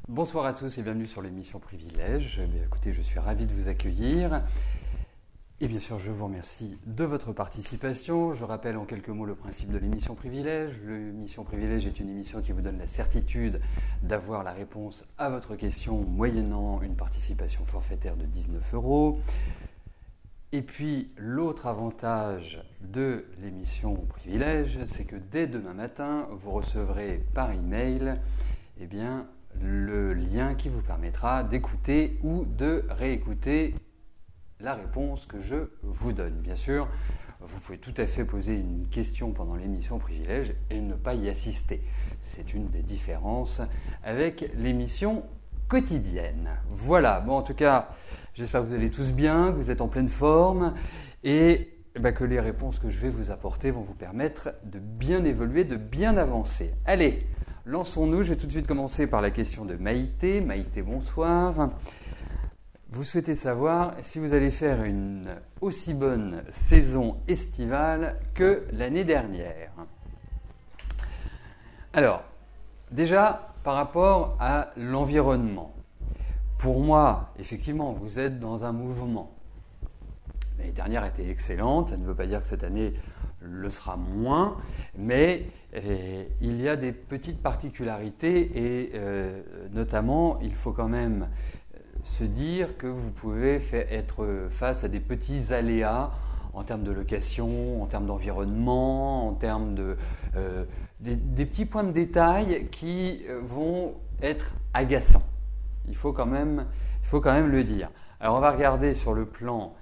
Bonsoir à tous et bienvenue sur l'émission Privilège. Écoutez, je suis ravi de vous accueillir. Et bien sûr, je vous remercie de votre participation. Je rappelle en quelques mots le principe de l'émission Privilège. L'émission Privilège est une émission qui vous donne la certitude d'avoir la réponse à votre question moyennant une participation forfaitaire de 19 €. Et puis, l'autre avantage de l'émission Privilège, c'est que dès demain matin, vous recevrez par email le lien qui vous permettra d'écouter ou de réécouter la réponse que je vous donne. Bien sûr, vous pouvez tout à fait poser une question pendant l'émission Privilège et ne pas y assister. C'est une des différences avec l'émission quotidienne. Voilà, bon en tout cas, j'espère que vous allez tous bien, que vous êtes en pleine forme et que les réponses que je vais vous apporter vont vous permettre de bien évoluer, de bien avancer. Allez, lançons-nous. Je vais tout de suite commencer par la question de Maïté. Maïté, bonsoir. Vous souhaitez savoir si vous allez faire une aussi bonne saison estivale que l'année dernière. Alors, déjà, par rapport à l'environnement, pour moi, effectivement, vous êtes dans un mouvement. L'année dernière était excellente, ça ne veut pas dire que cette année le sera moins, mais il y a des petites particularités et notamment, il faut quand même se dire que vous pouvez être face à des petits aléas en termes de location, en termes d'environnement, en termes des petits points de détail qui vont être agaçants. Il faut quand même le dire. Alors on va regarder sur le plan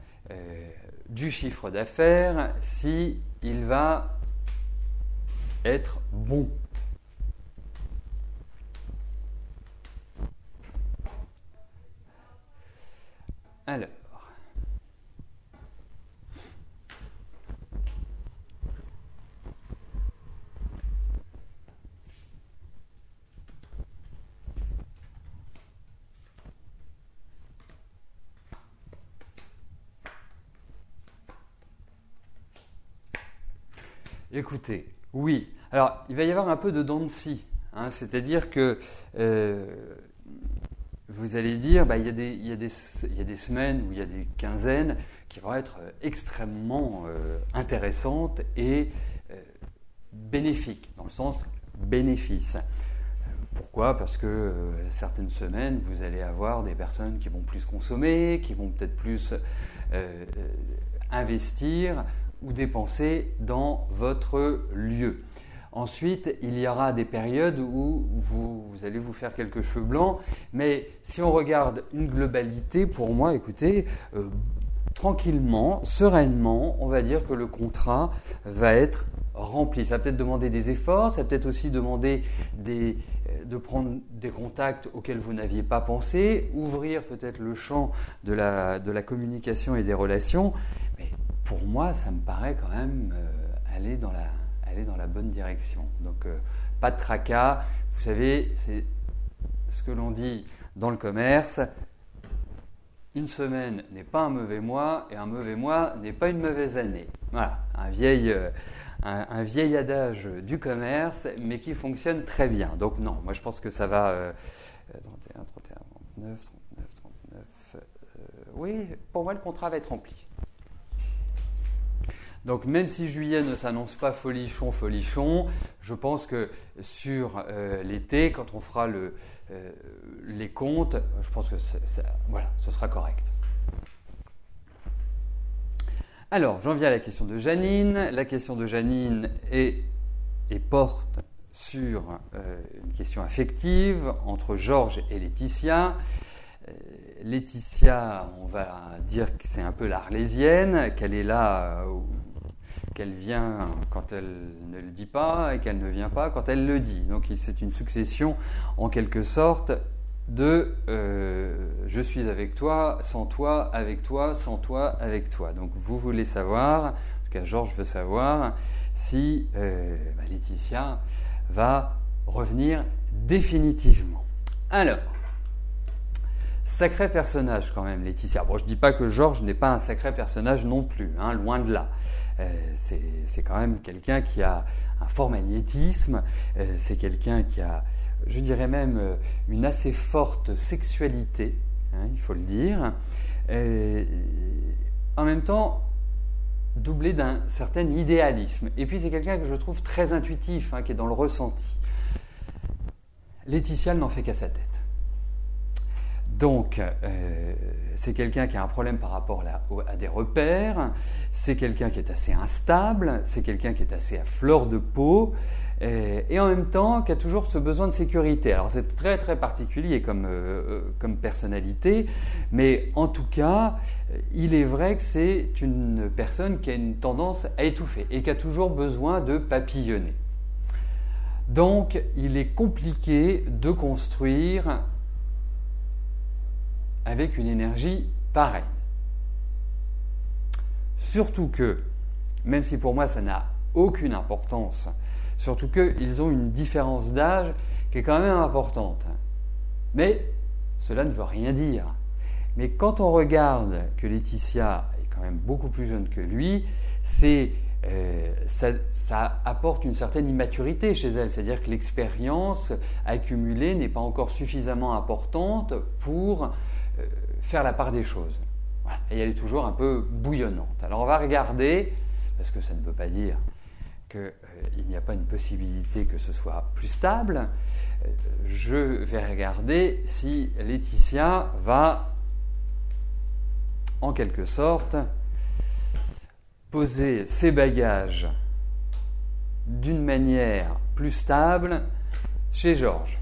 du chiffre d'affaires si il va être bon. Alors, écoutez, oui. Alors, il va y avoir un peu de dents de scie, c'est-à-dire que vous allez dire, il y a des semaines ou il y a des quinzaines qui vont être extrêmement intéressantes et bénéfiques, dans le sens bénéfice. Pourquoi ? Parce que certaines semaines, vous allez avoir des personnes qui vont plus consommer, qui vont peut-être plus investir ou dépenser dans votre lieu. Ensuite, il y aura des périodes où vous allez vous faire quelques cheveux blancs, mais si on regarde une globalité, pour moi, écoutez, tranquillement, sereinement, on va dire que le contrat va être rempli. Ça va peut-être demander des efforts, ça va peut-être aussi demander de prendre des contacts auxquels vous n'aviez pas pensé, ouvrir peut-être le champ de la communication et des relations, mais pour moi, ça me paraît quand même aller dans la bonne direction. Donc, pas de tracas. Vous savez, c'est ce que l'on dit dans le commerce. Une semaine n'est pas un mauvais mois et un mauvais mois n'est pas une mauvaise année. Voilà, un vieil adage du commerce, mais qui fonctionne très bien. Donc non, moi je pense que ça va 31, 31, 39, 39, 39. Oui, pour moi le contrat va être rempli. Donc même si juillet ne s'annonce pas folichon, je pense que sur l'été, quand on fera les comptes, je pense que ce sera correct. Alors, j'en viens à la question de Janine. La question de Janine porte sur une question affective entre Georges et Laetitia. Laetitia, on va dire que c'est un peu l'Arlésienne, qu'elle est là, qu'elle vient quand elle ne le dit pas et qu'elle ne vient pas quand elle le dit. Donc c'est une succession en quelque sorte de je suis avec toi, sans toi, avec toi, sans toi, avec toi. Donc vous voulez savoir, en tout cas Georges veut savoir si Laetitia va revenir définitivement. Alors, sacré personnage quand même, Laetitia. Bon, je ne dis pas que Georges n'est pas un sacré personnage non plus, loin de là. C'est quand même quelqu'un qui a un fort magnétisme, c'est quelqu'un qui a je dirais même une assez forte sexualité, hein, il faut le dire, et en même temps doublé d'un certain idéalisme. Et puis c'est quelqu'un que je trouve très intuitif, hein, qui est dans le ressenti. Laetitia n'en fait qu'à sa tête. Donc, c'est quelqu'un qui a un problème par rapport à des repères, c'est quelqu'un qui est assez instable, c'est quelqu'un qui est assez à fleur de peau, et en même temps qui a toujours ce besoin de sécurité. Alors c'est très très particulier comme personnalité, mais en tout cas, il est vrai que c'est une personne qui a une tendance à étouffer et qui a toujours besoin de papillonner. Donc, il est compliqué de construire avec une énergie pareille. Surtout que, même si pour moi ça n'a aucune importance, surtout qu'ils ont une différence d'âge qui est quand même importante. Mais cela ne veut rien dire. Mais quand on regarde que Laetitia est quand même beaucoup plus jeune que lui, ça apporte une certaine immaturité chez elle. C'est-à-dire que l'expérience accumulée n'est pas encore suffisamment importante pour faire la part des choses. Voilà. Et elle est toujours un peu bouillonnante. Alors on va regarder, parce que ça ne veut pas dire qu'il n'y a pas une possibilité que ce soit plus stable, je vais regarder si Laetitia va, en quelque sorte, poser ses bagages d'une manière plus stable chez Georges.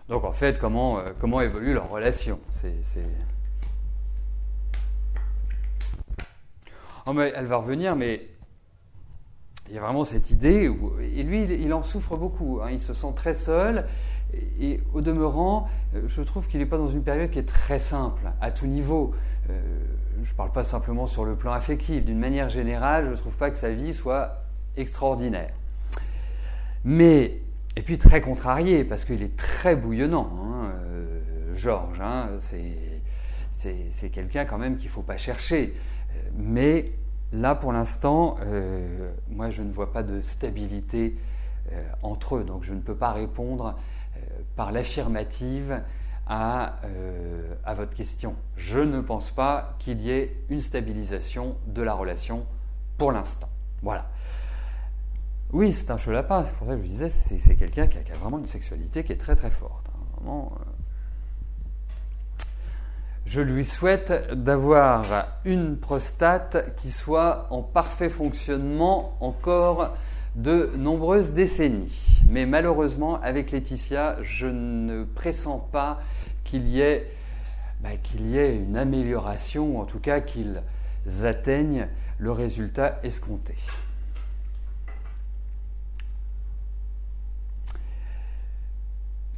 Donc en fait, comment évolue leur relation? Oh, mais elle va revenir, mais il y a vraiment cette idée, et lui, il en souffre beaucoup, hein, il se sent très seul, et au demeurant, je trouve qu'il n'est pas dans une période qui est très simple, à tout niveau. Je ne parle pas simplement sur le plan affectif, d'une manière générale, je ne trouve pas que sa vie soit extraordinaire. Mais... Et puis très contrarié, parce qu'il est très bouillonnant, hein, Georges. Hein, c'est quelqu'un quand même qu'il ne faut pas chercher. Mais là, pour l'instant, moi, je ne vois pas de stabilité entre eux. Donc, je ne peux pas répondre par l'affirmative à votre question. Je ne pense pas qu'il y ait une stabilisation de la relation pour l'instant. Voilà. Oui, c'est un chaud lapin, c'est pour ça que je disais, c'est quelqu'un qui a vraiment une sexualité qui est très très forte. Hein. Vraiment, je lui souhaite d'avoir une prostate qui soit en parfait fonctionnement encore de nombreuses décennies. Mais malheureusement, avec Laetitia, je ne pressens pas qu'il y ait une amélioration, ou en tout cas qu'ils atteignent le résultat escompté.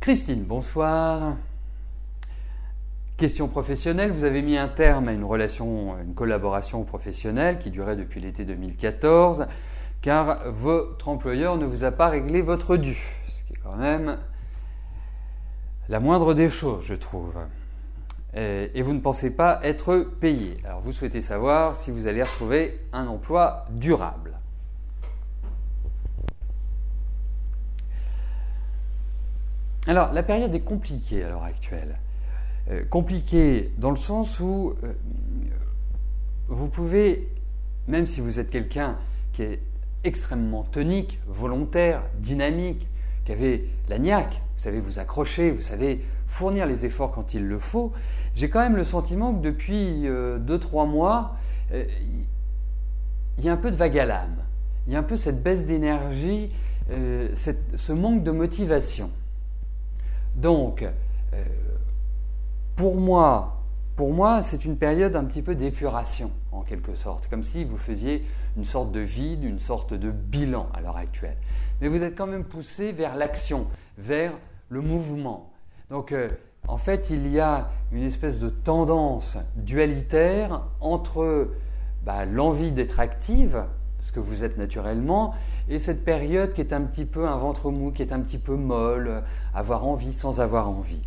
Christine, bonsoir. Question professionnelle, vous avez mis un terme à une collaboration professionnelle qui durait depuis l'été 2014, car votre employeur ne vous a pas réglé votre dû, ce qui est quand même la moindre des choses, je trouve. Et vous ne pensez pas être payé. Alors vous souhaitez savoir si vous allez retrouver un emploi durable. Alors, la période est compliquée à l'heure actuelle. Compliquée dans le sens où vous pouvez, même si vous êtes quelqu'un qui est extrêmement tonique, volontaire, dynamique, qui avait la niaque, vous savez vous accrocher, vous savez fournir les efforts quand il le faut, j'ai quand même le sentiment que depuis 2-3 mois, il y a un peu de vague à l'âme. Il y a un peu cette baisse d'énergie, ce manque de motivation. Donc, pour moi, c'est une période un petit peu d'épuration, en quelque sorte, comme si vous faisiez une sorte de vide, une sorte de bilan à l'heure actuelle. Mais vous êtes quand même poussé vers l'action, vers le mouvement. Donc, en fait, il y a une espèce de tendance dualitaire entre l'envie d'être active, ce que vous êtes naturellement, et cette période qui est un petit peu un ventre mou, qui est un petit peu molle, avoir envie sans avoir envie.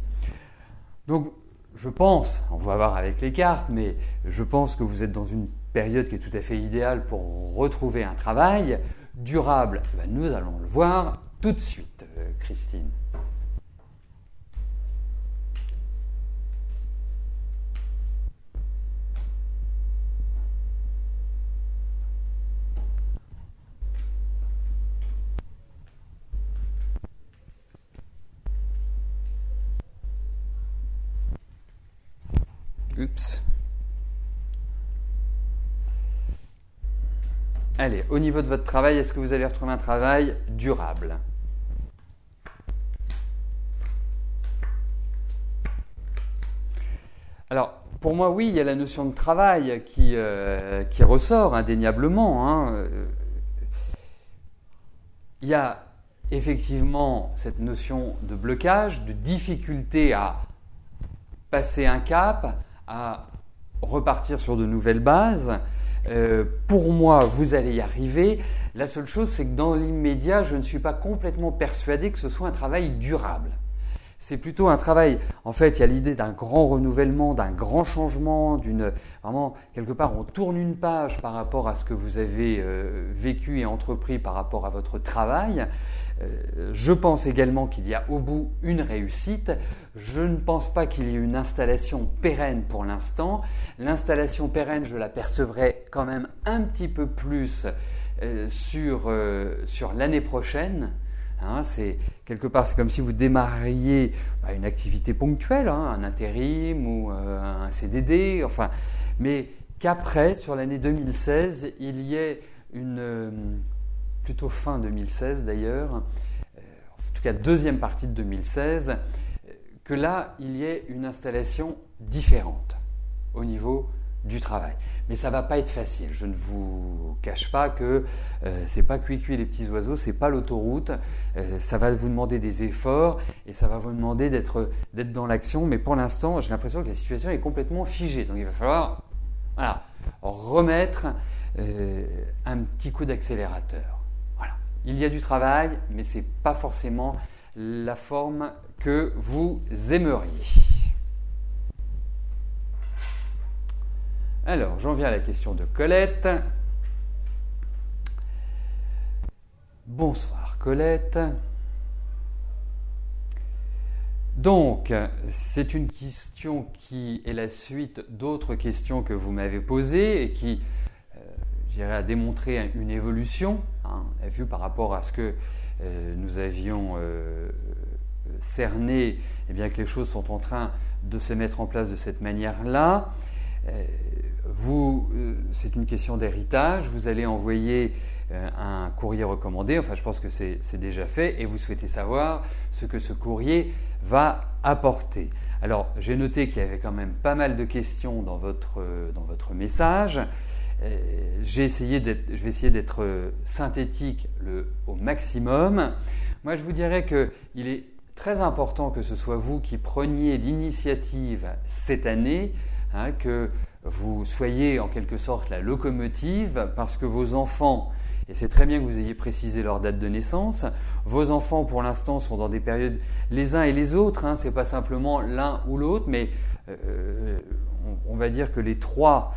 Donc, je pense, on va voir avec les cartes, mais je pense que vous êtes dans une période qui est tout à fait idéale pour retrouver un travail durable. Nous allons le voir tout de suite, Christine. Oups. Allez, au niveau de votre travail, est-ce que vous allez retrouver un travail durable? Alors, pour moi, oui, il y a la notion de travail qui ressort indéniablement, hein. Il y a effectivement cette notion de blocage, de difficulté à passer un cap, à repartir sur de nouvelles bases. Pour moi, vous allez y arriver. La seule chose, c'est que dans l'immédiat, je ne suis pas complètement persuadé que ce soit un travail durable. C'est plutôt un travail, en fait, il y a l'idée d'un grand renouvellement, d'un grand changement, vraiment, quelque part, on tourne une page par rapport à ce que vous avez vécu et entrepris par rapport à votre travail. Je pense également qu'il y a au bout une réussite. Je ne pense pas qu'il y ait une installation pérenne pour l'instant. L'installation pérenne, je la percevrai quand même un petit peu plus sur l'année prochaine. Hein, quelque part, c'est comme si vous démarriez une activité ponctuelle, hein, un intérim ou un CDD, enfin, mais qu'après, sur l'année 2016, il y ait plutôt fin 2016 d'ailleurs, en tout cas deuxième partie de 2016, que là, il y ait une installation différente au niveau du travail. Mais ça ne va pas être facile. Je ne vous cache pas que c'est pas cuit les petits oiseaux, c'est pas l'autoroute. Ça va vous demander des efforts et ça va vous demander d'être dans l'action. Mais pour l'instant, j'ai l'impression que la situation est complètement figée. Donc il va falloir remettre un petit coup d'accélérateur. Voilà. Il y a du travail, mais ce n'est pas forcément la forme que vous aimeriez. Alors, j'en viens à la question de Colette. Bonsoir Colette. Donc, c'est une question qui est la suite d'autres questions que vous m'avez posées et qui, j'irais à démontrer une évolution, hein, vu par rapport à ce que nous avions cerné, eh bien que les choses sont en train de se mettre en place de cette manière-là. C'est une question d'héritage, vous allez envoyer un courrier recommandé, enfin je pense que c'est déjà fait, et vous souhaitez savoir ce que ce courrier va apporter. Alors j'ai noté qu'il y avait quand même pas mal de questions dans votre message. Je vais essayer d'être synthétique au maximum. Moi je vous dirais qu'il est très important que ce soit vous qui preniez l'initiative cette année, hein, que vous soyez en quelque sorte la locomotive, parce que vos enfants, et c'est très bien que vous ayez précisé leur date de naissance, vos enfants pour l'instant sont dans des périodes les uns et les autres, hein, ce n'est pas simplement l'un ou l'autre, mais on va dire que les trois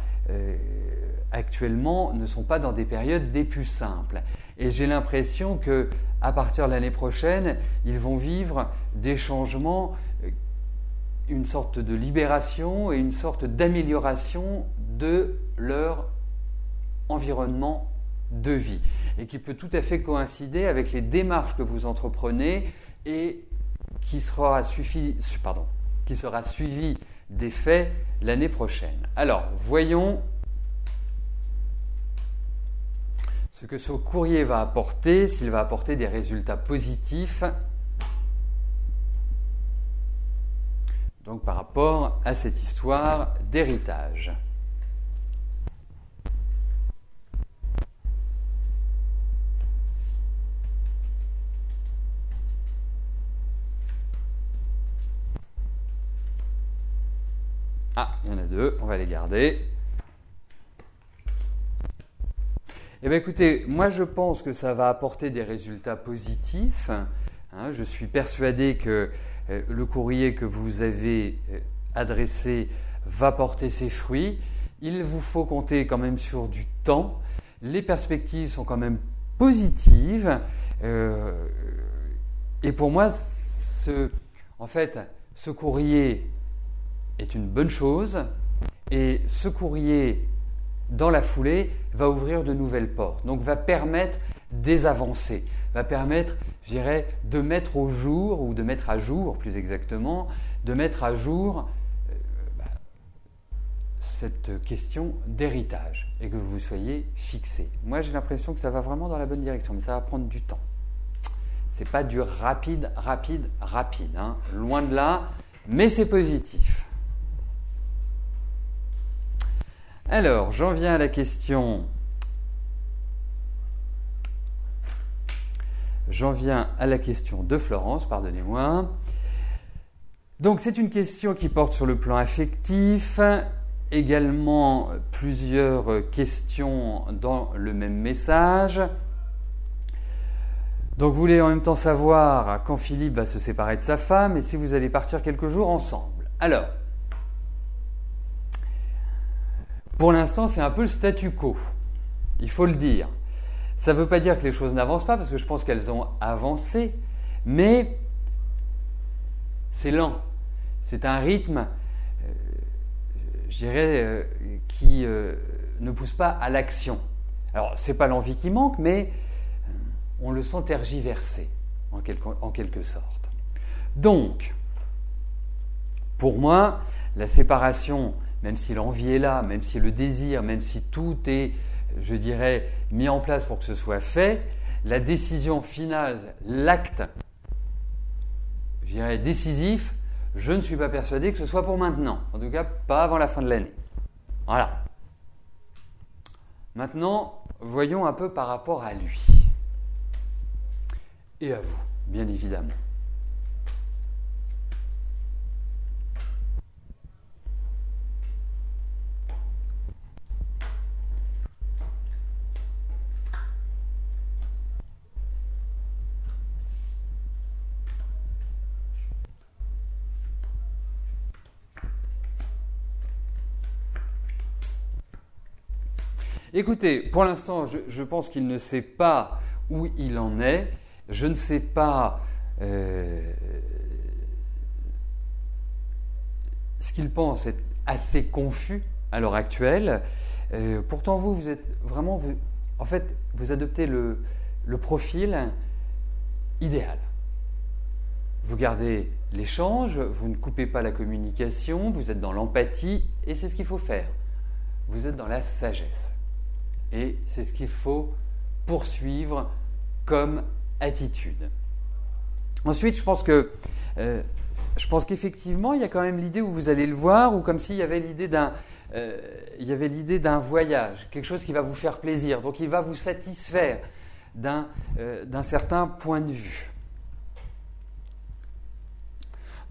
actuellement ne sont pas dans des périodes des plus simples. Et j'ai l'impression qu'à partir de l'année prochaine, ils vont vivre des changements, une sorte de libération et une sorte d'amélioration de leur environnement de vie et qui peut tout à fait coïncider avec les démarches que vous entreprenez et qui sera suivi des faits l'année prochaine. Alors, voyons ce que ce courrier va apporter, s'il va apporter des résultats positifs. Donc par rapport à cette histoire d'héritage. Ah, il y en a deux, on va les garder. Eh bien écoutez, moi je pense que ça va apporter des résultats positifs. Hein, je suis persuadé que le courrier que vous avez adressé va porter ses fruits. Il vous faut compter quand même sur du temps. Les perspectives sont quand même positives. Et pour moi, ce courrier est une bonne chose. Et ce courrier, dans la foulée, va ouvrir de nouvelles portes. Donc, va permettre des avancées. Va permettre, je dirais, de mettre au jour, ou de mettre à jour, plus exactement, de mettre à jour cette question d'héritage et que vous soyez fixé. Moi, j'ai l'impression que ça va vraiment dans la bonne direction, mais ça va prendre du temps. C'est pas du rapide, hein. Loin de là, mais c'est positif. Alors, j'en viens à la question. De Florence, pardonnez-moi. Donc, c'est une question qui porte sur le plan affectif. Également, plusieurs questions dans le même message. Donc, vous voulez en même temps savoir quand Philippe va se séparer de sa femme et si vous allez partir quelques jours ensemble. Alors, pour l'instant, c'est un peu le statu quo. Il faut le dire. Ça ne veut pas dire que les choses n'avancent pas, parce que je pense qu'elles ont avancé, mais c'est lent. C'est un rythme, je dirais, qui ne pousse pas à l'action. Alors, ce n'est pas l'envie qui manque, mais on le sent tergiversé, en quelque sorte. Donc, pour moi, la séparation, même si l'envie est là, même si le désir, même si tout est, je dirais, mis en place pour que ce soit fait, la décision finale, l'acte, je dirais, décisif, je ne suis pas persuadé que ce soit pour maintenant. En tout cas, pas avant la fin de l'année. Voilà. Maintenant, voyons un peu par rapport à lui. Et à vous, bien évidemment. Écoutez, pour l'instant, je pense qu'il ne sait pas où il en est. Je ne sais pas ce qu'il pense est assez confus à l'heure actuelle. Pourtant, vous êtes vraiment, vous adoptez le profil idéal. Vous gardez l'échange, vous ne coupez pas la communication, vous êtes dans l'empathie et c'est ce qu'il faut faire. Vous êtes dans la sagesse. Et c'est ce qu'il faut poursuivre comme attitude. Ensuite, je pense qu'effectivement, il y a quand même l'idée où vous allez le voir, ou comme s'il y avait l'idée d'un voyage, quelque chose qui va vous faire plaisir, donc il va vous satisfaire d'un certain point de vue.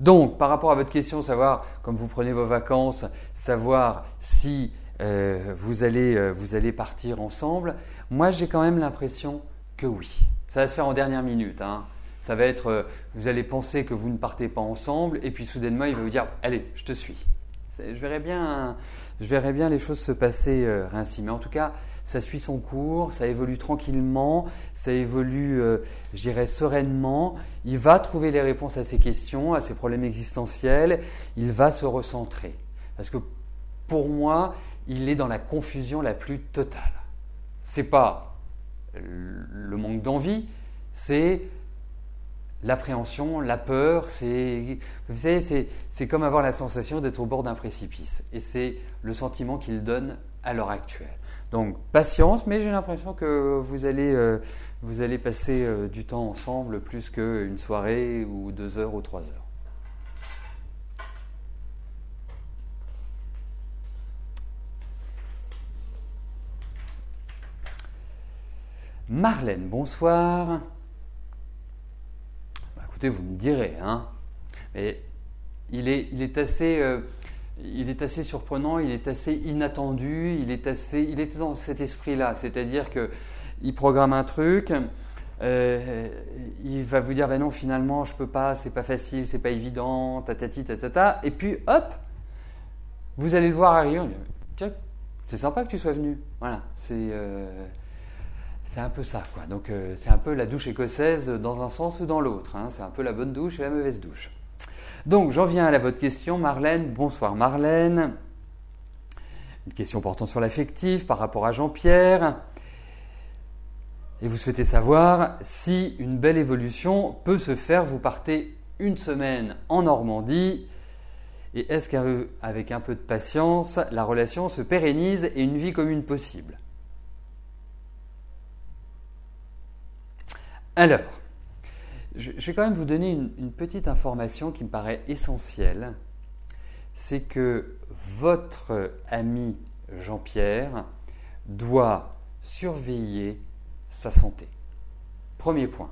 Donc, par rapport à votre question, savoir, comme vous prenez vos vacances, savoir si vous allez partir ensemble, moi j'ai quand même l'impression que oui. Ça va se faire en dernière minute. Hein. Ça va être, vous allez penser que vous ne partez pas ensemble et puis soudainement il va vous dire « Allez, je te suis ». Je verrai bien les choses se passer ainsi. Mais en tout cas, ça suit son cours, ça évolue tranquillement, ça évolue, je dirais, sereinement. Il va trouver les réponses à ses questions, à ses problèmes existentiels. Il va se recentrer. Parce que pour moi, il est dans la confusion la plus totale. Ce n'est pas le manque d'envie, c'est l'appréhension, la peur. Vous savez, c'est comme avoir la sensation d'être au bord d'un précipice. Et c'est le sentiment qu'il donne à l'heure actuelle. Donc, patience, mais j'ai l'impression que vous allez passer du temps ensemble plus qu'une soirée ou 2 heures ou 3 heures. Marlène, bonsoir. Écoutez, vous me direz, hein. Mais il est assez surprenant, il est assez inattendu, il est dans cet esprit-là, c'est-à-dire qu'il programme un truc, il va vous dire ben non finalement je peux pas, c'est pas facile, c'est pas évident, tatati tatata, et puis hop, vous allez le voir arriver, on dit, tiens, c'est sympa que tu sois venu. Voilà, c'est un peu ça, quoi. Donc c'est un peu la douche écossaise dans un sens ou dans l'autre. Hein. C'est un peu la bonne douche et la mauvaise douche. Donc j'en viens à votre question, Marlène. Bonsoir Marlène. Une question portant sur l'affectif par rapport à Jean-Pierre. Et vous souhaitez savoir si une belle évolution peut se faire. Vous partez une semaine en Normandie. Et est-ce qu'avec un peu de patience, la relation se pérennise et une vie commune possible? Alors, je vais quand même vous donner une petite information qui me paraît essentielle. C'est que votre ami Jean-Pierre doit surveiller sa santé. Premier point.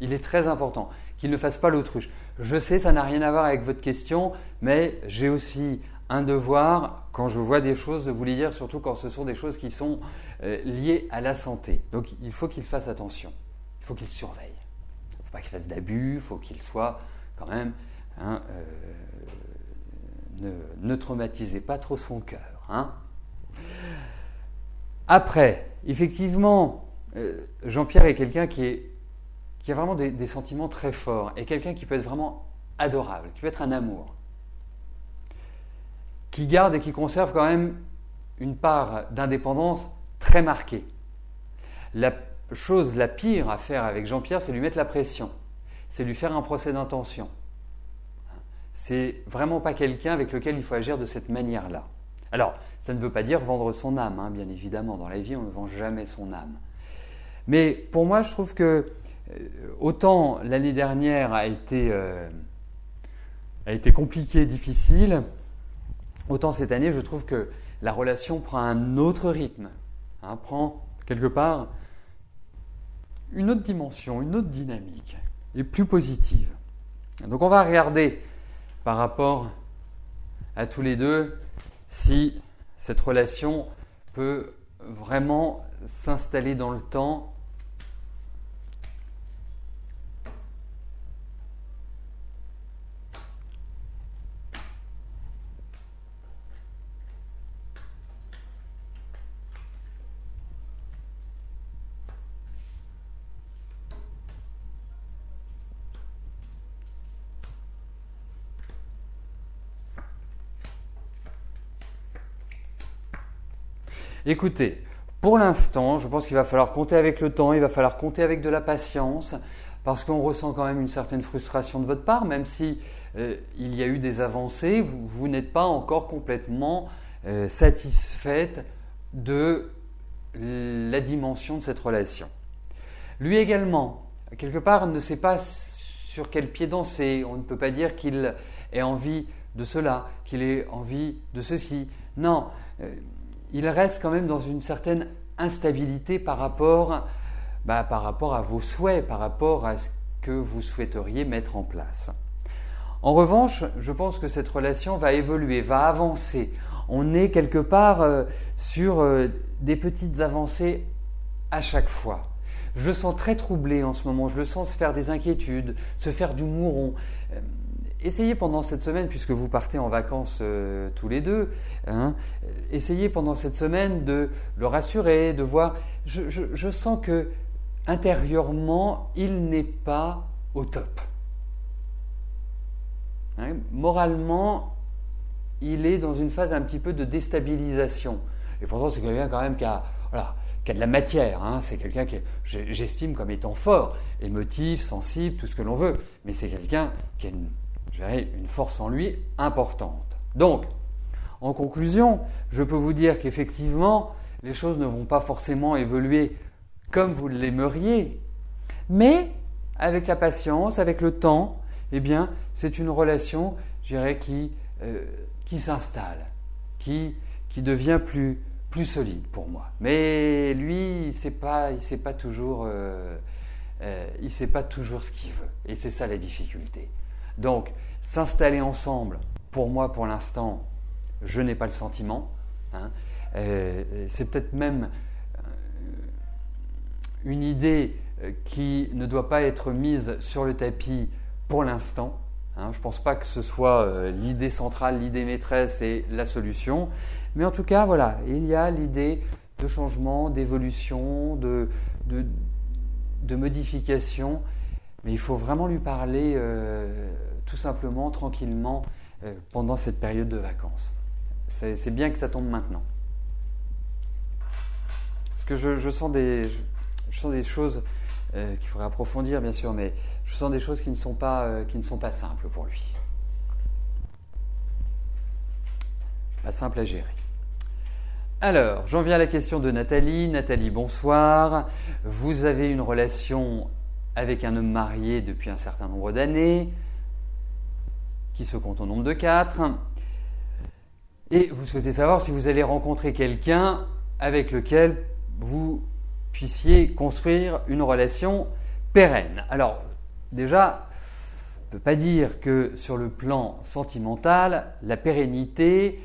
Il est très important qu'il ne fasse pas l'autruche. Je sais, ça n'a rien à voir avec votre question, mais j'ai aussi un devoir, quand je vois des choses, de vous les dire, surtout quand ce sont des choses qui sont liées à la santé. Donc il faut qu'il fasse attention. Il faut qu'il surveille. Il ne faut pas qu'il fasse d'abus, il faut qu'il soit quand même... ne traumatisez pas trop son cœur. Hein. Après, effectivement, Jean-Pierre est quelqu'un qui a vraiment des sentiments très forts et quelqu'un qui peut être vraiment adorable, qui peut être un amour, qui garde et qui conserve quand même une part d'indépendance très marquée. La chose la pire à faire avec Jean-Pierre, c'est lui mettre la pression, c'est lui faire un procès d'intention. C'est vraiment pas quelqu'un avec lequel il faut agir de cette manière-là. Alors, ça ne veut pas dire vendre son âme, hein, bien évidemment. Dans la vie, on ne vend jamais son âme. Mais pour moi, je trouve que autant l'année dernière a été compliquée, difficile, autant cette année, je trouve que la relation prend un autre rythme, hein, prend quelque part une autre dimension, une autre dynamique, et plus positive. Donc on va regarder par rapport à tous les deux si cette relation peut vraiment s'installer dans le temps. Écoutez, pour l'instant, je pense qu'il va falloir compter avec le temps, il va falloir compter avec de la patience, parce qu'on ressent quand même une certaine frustration de votre part, même si il y a eu des avancées, vous n'êtes pas encore complètement satisfaite de la dimension de cette relation. Lui également, quelque part, ne sait pas sur quel pied danser. On ne peut pas dire qu'il ait envie de cela, qu'il ait envie de ceci. Non, il reste quand même dans une certaine instabilité par rapport à vos souhaits, par rapport à ce que vous souhaiteriez mettre en place. En revanche, je pense que cette relation va évoluer, va avancer. On est quelque part sur des petites avancées à chaque fois. Je le sens très troublé en ce moment, je le sens se faire des inquiétudes, se faire du mouron. Essayez pendant cette semaine, puisque vous partez en vacances tous les deux, essayez pendant cette semaine de le rassurer, de voir. Je sens que intérieurement, il n'est pas au top. Moralement, il est dans une phase un petit peu de déstabilisation. Et pourtant, c'est quelqu'un quand même qui a de la matière. C'est quelqu'un que j'estime comme étant fort, émotif, sensible, tout ce que l'on veut. Mais c'est quelqu'un qui a une force en lui importante. Donc, en conclusion, je peux vous dire qu'effectivement, les choses ne vont pas forcément évoluer comme vous l'aimeriez, mais avec la patience, avec le temps, eh bien, c'est une relation, je dirais, qui s'installe, qui devient plus solide pour moi. Mais lui, il sait pas toujours ce qu'il veut, et c'est ça la difficulté. Donc, s'installer ensemble, pour moi, pour l'instant, je n'ai pas le sentiment. C'est peut-être même une idée qui ne doit pas être mise sur le tapis pour l'instant. Hein, je ne pense pas que ce soit l'idée centrale, l'idée maîtresse et la solution. Mais en tout cas, voilà, il y a l'idée de changement, d'évolution, de modification. Mais il faut vraiment lui parler tout simplement, tranquillement, pendant cette période de vacances. C'est bien que ça tombe maintenant. Parce que je sens des choses qu'il faudrait approfondir, bien sûr, mais je sens des choses qui ne sont pas simples pour lui. Pas simple à gérer. Alors, j'en viens à la question de Nathalie. Nathalie, bonsoir. Vous avez une relation avec un homme marié depuis un certain nombre d'années, qui se compte au nombre de 4. Et vous souhaitez savoir si vous allez rencontrer quelqu'un avec lequel vous puissiez construire une relation pérenne. Alors, déjà, on ne peut pas dire que sur le plan sentimental, la pérennité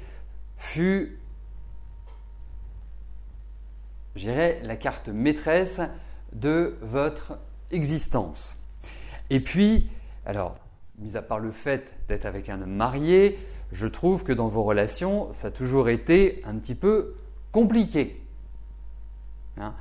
fut, je dirais, la carte maîtresse de votre existence. Et puis, alors, mis à part le fait d'être avec un homme marié, je trouve que dans vos relations, ça a toujours été un petit peu compliqué. Hein ?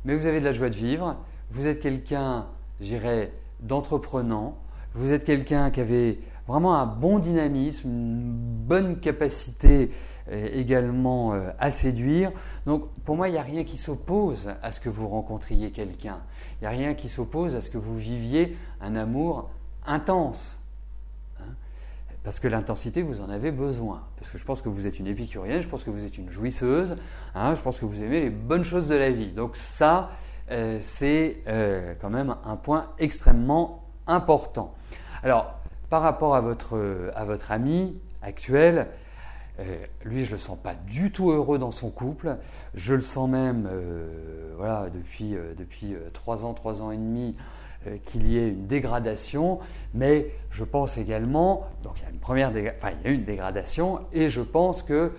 Mais vous avez de la joie de vivre, vous êtes quelqu'un, je dirais, d'entreprenant, vous êtes quelqu'un qui avait vraiment un bon dynamisme, une bonne capacité également à séduire. Donc pour moi, il n'y a rien qui s'oppose à ce que vous rencontriez quelqu'un. Il n'y a rien qui s'oppose à ce que vous viviez un amour intense. Parce que l'intensité, vous en avez besoin. Parce que je pense que vous êtes une épicurienne, je pense que vous êtes une jouisseuse, je pense que vous aimez les bonnes choses de la vie. Donc ça, c'est quand même un point extrêmement important. Alors, par rapport à votre ami actuel, lui, je ne le sens pas du tout heureux dans son couple. Je le sens même, depuis 3 ans et demi, qu'il y ait une dégradation, mais je pense également, donc il y a une dégradation, et je pense que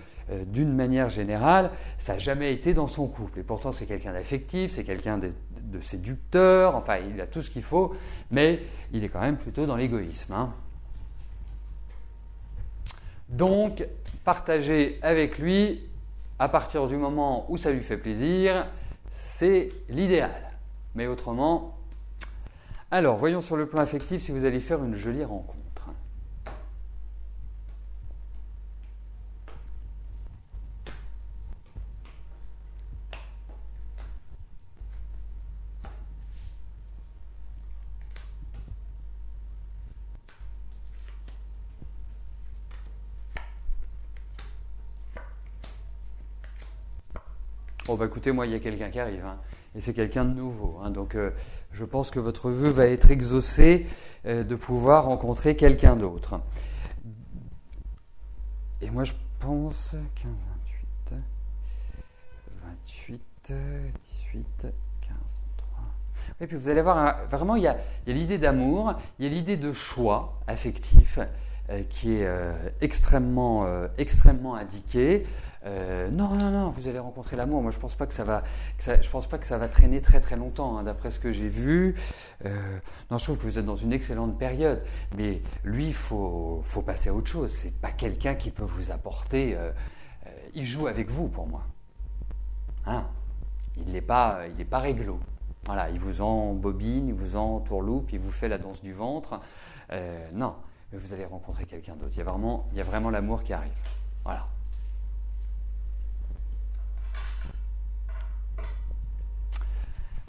d'une manière générale, ça n'a jamais été dans son couple. Et pourtant, c'est quelqu'un d'affectif, c'est quelqu'un de séducteur, enfin, il a tout ce qu'il faut, mais il est quand même plutôt dans l'égoïsme. Hein. Donc, partagez avec lui, à partir du moment où ça lui fait plaisir, c'est l'idéal. Mais autrement, alors, voyons sur le plan affectif si vous allez faire une jolie rencontre. Oh bah écoutez, moi il y a quelqu'un qui arrive, et c'est quelqu'un de nouveau. Donc je pense que votre vœu va être exaucé de pouvoir rencontrer quelqu'un d'autre. Et moi je pense 15, 28, 18, 15, 33. Et puis vous allez voir, vraiment il y a l'idée d'amour, il y a l'idée de choix affectif qui est extrêmement indiqué. Non, vous allez rencontrer l'amour. Moi, je pense pas que ça va traîner très très longtemps, d'après ce que j'ai vu. Non, je trouve que vous êtes dans une excellente période. Mais lui, faut passer à autre chose. C'est pas quelqu'un qui peut vous apporter. Il joue avec vous, pour moi. Il n'est pas réglo. Voilà, il vous embobine, il vous entourloupe, il vous fait la danse du ventre. Non, mais vous allez rencontrer quelqu'un d'autre. Il y a vraiment l'amour qui arrive. Voilà.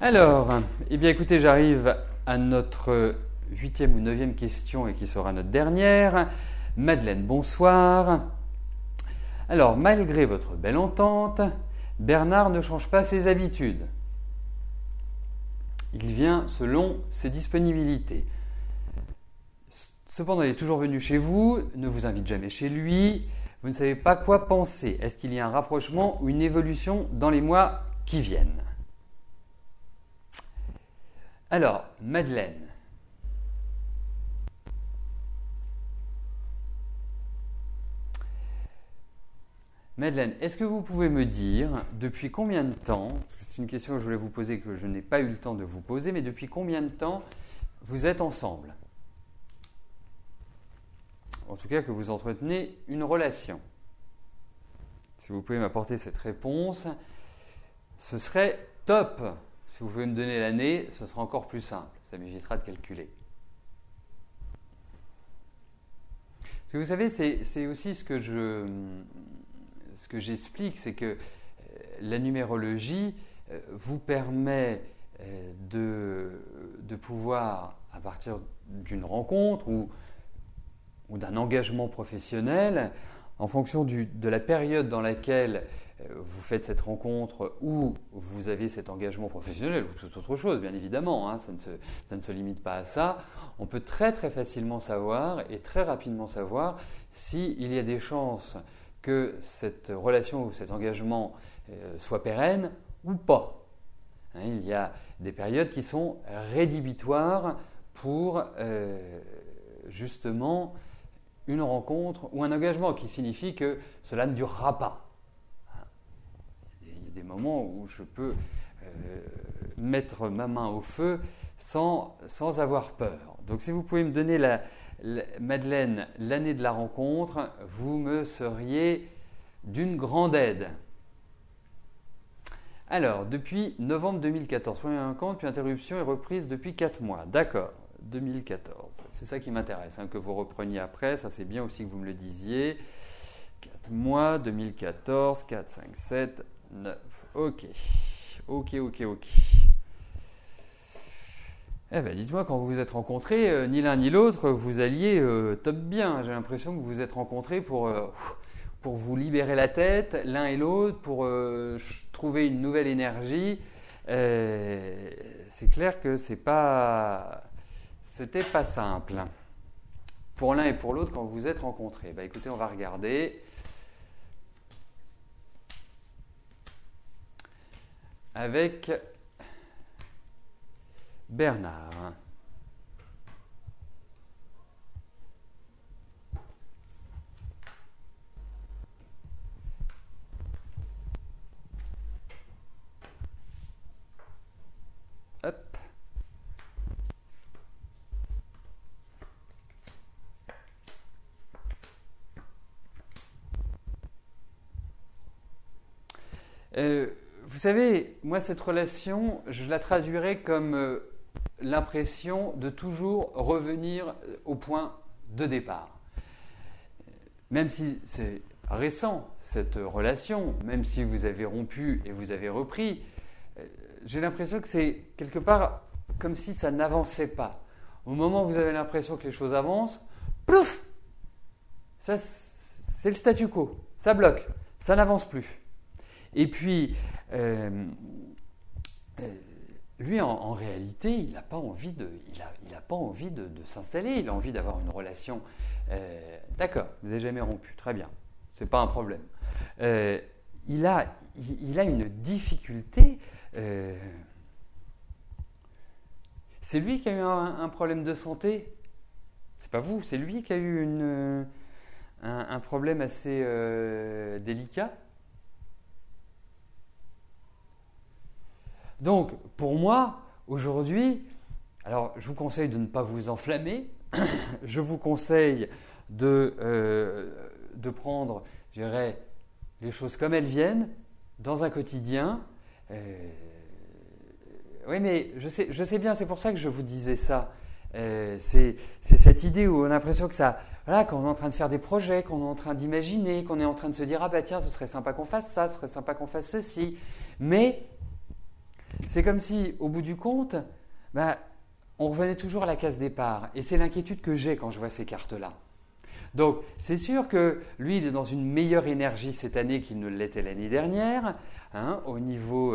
Alors, eh bien écoutez, j'arrive à notre 8e ou 9e question et qui sera notre dernière. Madeleine, bonsoir. Alors, malgré votre belle entente, Bernard ne change pas ses habitudes. Il vient selon ses disponibilités. Cependant, il est toujours venu chez vous, ne vous invite jamais chez lui. Vous ne savez pas quoi penser. Est-ce qu'il y a un rapprochement ou une évolution dans les mois qui viennent ? Alors, Madeleine. Madeleine, est-ce que vous pouvez me dire depuis combien de temps, c'est une question que je voulais vous poser et que je n'ai pas eu le temps de vous poser, mais depuis combien de temps vous êtes ensemble ? en tout cas que vous entretenez une relation. Si vous pouvez m'apporter cette réponse, ce serait top. Si vous pouvez me donner l'année, ce sera encore plus simple. Ça m'évitera de calculer. Ce que vous savez, c'est aussi ce que j'explique, c'est que la numérologie vous permet de pouvoir, à partir d'une rencontre ou d'un engagement professionnel, en fonction de la période dans laquelle vous faites cette rencontre ou vous avez cet engagement professionnel ou toute autre chose, bien évidemment, hein, ça ne se limite pas à ça, on peut très très facilement savoir et très rapidement savoir s'il y a des chances que cette relation ou cet engagement soit pérenne ou pas. Hein, il y a des périodes qui sont rédhibitoires pour justement une rencontre ou un engagement qui signifie que cela ne durera pas. Il y a des moments où je peux mettre ma main au feu sans avoir peur. Donc si vous pouvez me donner, Madeleine, l'année de la rencontre, vous me seriez d'une grande aide. Alors, depuis novembre 2014, première rencontre, puis interruption et reprise depuis 4 mois. D'accord, 2014. C'est ça qui m'intéresse, hein, que vous repreniez après. Ça, c'est bien aussi que vous me le disiez. 4 mois, 2014, 4, 5, 7, 9. Ok. Eh bien, dites-moi, quand vous vous êtes rencontrés, ni l'un ni l'autre, vous alliez top bien. J'ai l'impression que vous vous êtes rencontrés pour vous libérer la tête, l'un et l'autre, pour trouver une nouvelle énergie. C'est clair que c'était pas simple pour l'un et pour l'autre quand vous vous êtes rencontrés. Bah, écoutez, on va regarder avec Bernard. Hop. Vous savez, moi, cette relation, je la traduirais comme l'impression de toujours revenir au point de départ. Même si c'est récent, cette relation, même si vous avez rompu et vous avez repris, j'ai l'impression que c'est quelque part comme si ça n'avançait pas. Au moment où vous avez l'impression que les choses avancent, plouf, ça, c'est le statu quo, ça bloque, ça n'avance plus. Et puis, lui, en réalité, il n'a pas envie de s'installer, il a envie d'avoir une relation. D'accord, vous n'avez jamais rompu, très bien, ce n'est pas un problème. Il a une difficulté. C'est lui qui a eu un problème de santé. C'est pas vous, c'est lui qui a eu un problème assez délicat. Donc, pour moi, aujourd'hui, alors je vous conseille de ne pas vous enflammer. Je vous conseille de prendre, je dirais, les choses comme elles viennent, dans un quotidien. Oui, mais je sais bien, c'est pour ça que je vous disais ça. C'est cette idée où on a l'impression que voilà, qu'on est en train de faire des projets, qu'on est en train d'imaginer, qu'on est en train de se dire « Ah bah tiens, ce serait sympa qu'on fasse ça, ce serait sympa qu'on fasse ceci. » Mais c'est comme si, au bout du compte, on revenait toujours à la case départ. Et c'est l'inquiétude que j'ai quand je vois ces cartes-là. Donc, c'est sûr que lui, il est dans une meilleure énergie cette année qu'il ne l'était l'année dernière, hein, au niveau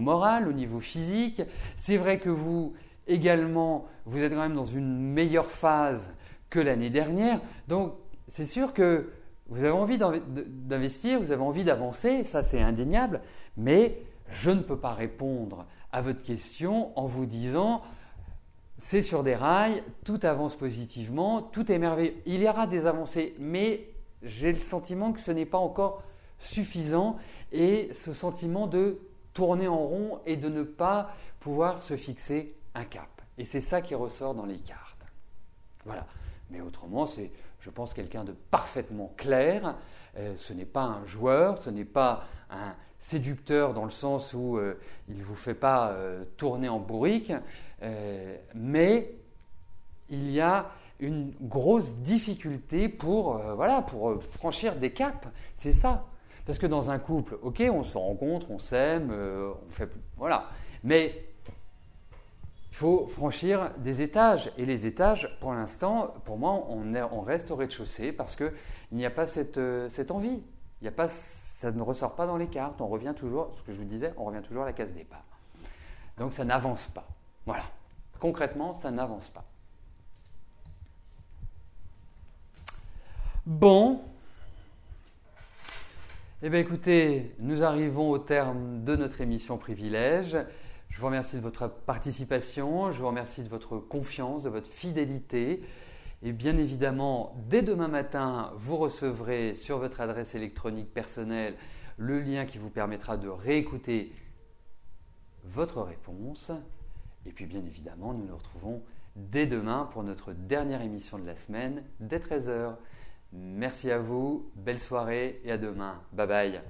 moral, au niveau physique. C'est vrai que vous, également, vous êtes quand même dans une meilleure phase que l'année dernière. Donc, c'est sûr que vous avez envie d'investir, vous avez envie d'avancer, ça c'est indéniable, mais je ne peux pas répondre à votre question en vous disant c'est sur des rails, tout avance positivement, tout est merveilleux. Il y aura des avancées, mais j'ai le sentiment que ce n'est pas encore suffisant et ce sentiment de tourner en rond et de ne pas pouvoir se fixer un cap. Et c'est ça qui ressort dans les cartes. Voilà. Mais autrement, je pense, quelqu'un de parfaitement clair. Ce n'est pas un joueur, ce n'est pas un séducteur dans le sens où il ne vous fait pas tourner en bourrique, mais il y a une grosse difficulté pour franchir des caps. C'est ça. Parce que dans un couple, ok, on se rencontre, on s'aime, on fait, voilà. Mais il faut franchir des étages. Et les étages, pour l'instant, pour moi, on reste au rez-de-chaussée parce qu'il n'y a pas cette envie. Il n'y a pas, ça ne ressort pas dans les cartes. On revient toujours, ce que je vous disais, on revient toujours à la case départ. Donc ça n'avance pas. Voilà. Concrètement, ça n'avance pas. Bon. Eh bien écoutez, nous arrivons au terme de notre émission Privilège. Je vous remercie de votre participation, je vous remercie de votre confiance, de votre fidélité. Et bien évidemment, dès demain matin, vous recevrez sur votre adresse électronique personnelle le lien qui vous permettra de réécouter votre réponse. Et puis bien évidemment, nous nous retrouvons dès demain pour notre dernière émission de la semaine, dès 13h. Merci à vous, belle soirée et à demain. Bye bye.